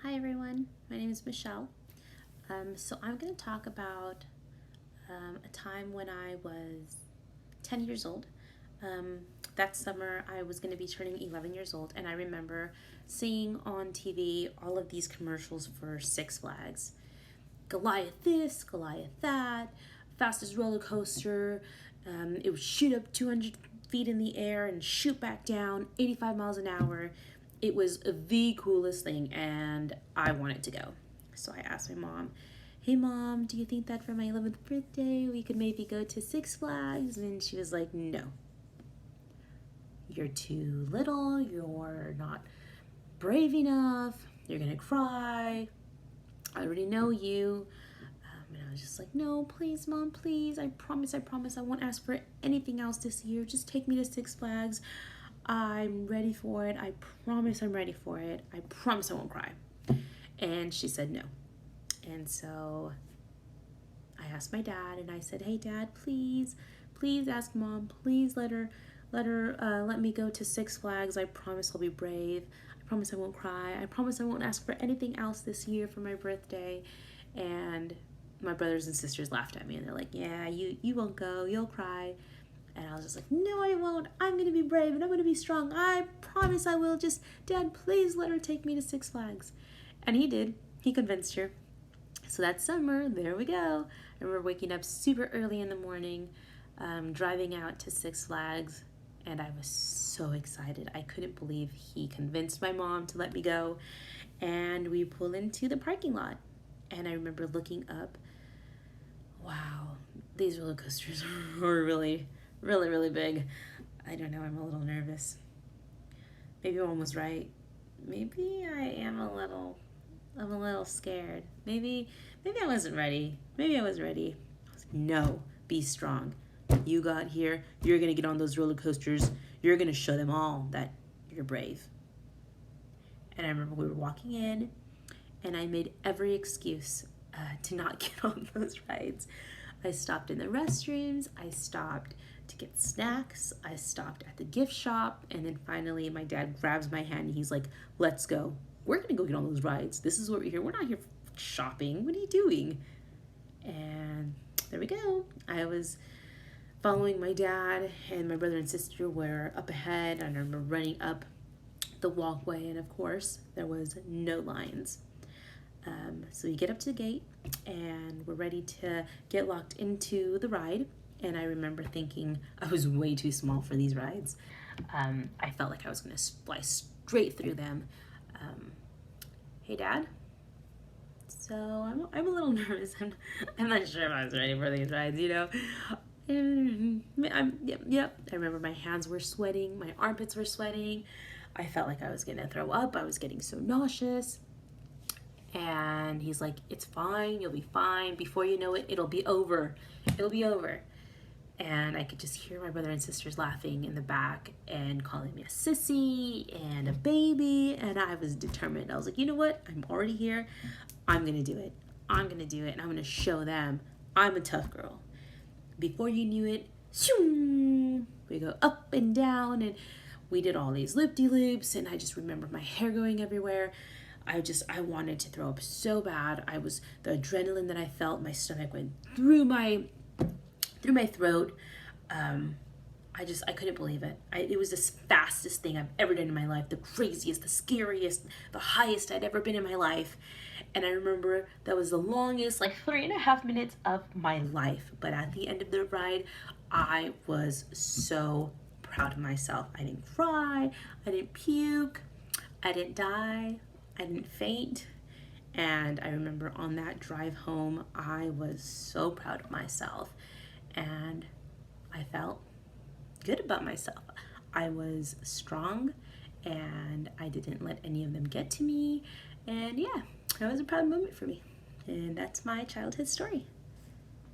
Hi everyone, my name is Michelle. So I'm going to talk about a time when I was 10 years old. Um, that summer I was going to be turning 11 years old, and I remember seeing on TV all of these commercials for Six Flags. Goliath this, Goliath that, fastest roller coaster. It would shoot up 200 feet in the air and shoot back down 85 miles an hour. It was the coolest thing, and I wanted to go. So I asked my mom, "Hey mom, do you think that for my 11th birthday we could maybe go to Six Flags?" And she was like, "No. You're too little, you're not brave enough, you're gonna cry. I already know you." And I was just like, "No, please, mom, please. I promise, I won't ask for anything else this year. Just take me to Six Flags. I'm ready for it. I promise I'm ready for it. I promise I won't cry." And she said no. And so I asked my dad, and I said, "Hey dad, please ask mom, please let me go to Six Flags. I promise I'll be brave. I promise I won't cry. I promise I won't ask for anything else this year for my birthday." And my brothers and sisters laughed at me, and they're like, "Yeah, you won't go, you'll cry." And I was just like, "No, I won't. I'm going to be brave and I'm going to be strong. I promise I will. Just, Dad, please let her take me to Six Flags." And he did. He convinced her. So that summer, there we go. I remember waking up super early in the morning, driving out to Six Flags, and I was so excited. I couldn't believe he convinced my mom to let me go. And we pull into the parking lot. And I remember looking up. Wow, these roller coasters are really, really, really big. I don't know, I'm a little nervous. Maybe Mom was right. Maybe I'm a little scared. Maybe I wasn't ready. Maybe I was ready. I was like, "No, be strong. You got here. You're gonna get on those roller coasters. You're gonna show them all that you're brave." And I remember we were walking in, and I made every excuse to not get on those rides. I stopped in the restrooms, I stopped to get snacks, I stopped at the gift shop, and then finally my dad grabs my hand and he's like, "Let's go. We're gonna go get on those rides. This is what we're here. We're not here for shopping. What are you doing?" And there we go. I was following my dad, and my brother and sister were up ahead, and I remember running up the walkway, and of course there was no lines. So we get up to the gate, and we're ready to get locked into the ride. And I remember thinking I was way too small for these rides. I felt like I was going to fly straight through them. Hey, Dad. So I'm a little nervous. I'm not sure if I was ready for these rides, you know. Yep. I remember my hands were sweating, my armpits were sweating. I felt like I was going to throw up. I was getting so nauseous. And he's like, "It's fine, you'll be fine. Before you know it, it'll be over. It'll be over." And I could just hear my brother and sisters laughing in the back and calling me a sissy and a baby. And I was determined. I was like, "You know what? I'm already here. I'm going to do it. I'm going to do it. And I'm going to show them I'm a tough girl." Before you knew it, we go up and down, and we did all these loop-de-loops. And I just remember my hair going everywhere. I wanted to throw up so bad. The adrenaline that I felt, my stomach went through my throat. I couldn't believe it. It was the fastest thing I've ever done in my life, the craziest, the scariest, the highest I'd ever been in my life. And I remember that was the longest, like 3.5 minutes of my life. But at the end of the ride, I was so proud of myself. I didn't cry, I didn't puke, I didn't die, I didn't faint. And I remember on that drive home, I was so proud of myself. And I felt good about myself. I was strong, and I didn't let any of them get to me. And yeah, that was a proud moment for me. And that's my childhood story.